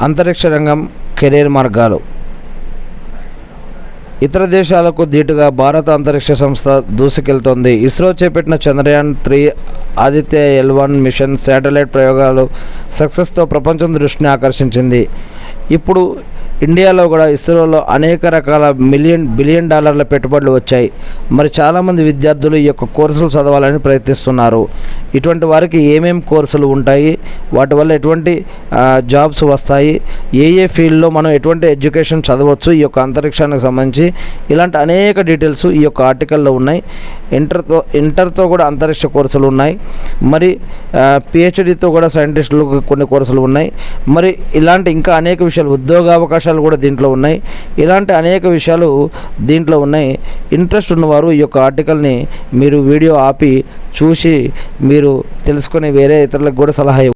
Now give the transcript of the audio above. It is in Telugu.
అంతరిక్ష రంగం కెరీర్ మార్గాలు. ఇతర దేశాలకు ధీటుగా భారత అంతరిక్ష సంస్థ దూసుకెళ్తోంది. ఇస్రో చేపట్టిన Chandrayaan three, Aditya L1 machine satellite ప్రయోగాలు సక్సెస్తో ప్రపంచం దృష్టిని ఆకర్షించింది. ఇప్పుడు ఇండియాలో కూడా ఇస్రోలో అనేక రకాల బిలియన్ డాలర్ల పెట్టుబడులు వచ్చాయి. మరి చాలామంది విద్యార్థులు ఈ యొక్క కోర్సులు చదవాలని ప్రయత్నిస్తున్నారు. ఇటువంటి వారికి ఏమేం కోర్సులు ఉంటాయి, వాటి వల్ల ఎటువంటి జాబ్స్ వస్తాయి, ఏ ఫీల్డ్లో మనం ఎటువంటి ఎడ్యుకేషన్ చదవచ్చు ఈ యొక్క అంతరిక్షానికి సంబంధించి, ఇలాంటి అనేక డీటెయిల్స్ ఈ యొక్క ఆర్టికల్లో ఉన్నాయి. ఇంటర్తో కూడా అంతరిక్ష కోర్సులు ఉన్నాయి. మరి PhDతో కూడా సైంటిస్టులకు కొన్ని కోర్సులు ఉన్నాయి. మరి ఇలాంటి ఇంకా అనేక విషయాలు, ఉద్యోగావకాశాలు కూడా దీంట్లో ఉన్నాయి. ఇలాంటి అనేక విషయాలు దీంట్లో ఉన్నాయి. ఇంట్రెస్ట్ ఉన్నవారు ఈ యొక్క ఆర్టికల్ని మీరు వీడియో ఆపి చూసి మీరు తెలుసుకొని వేరే ఇతరులకు కూడా సలహా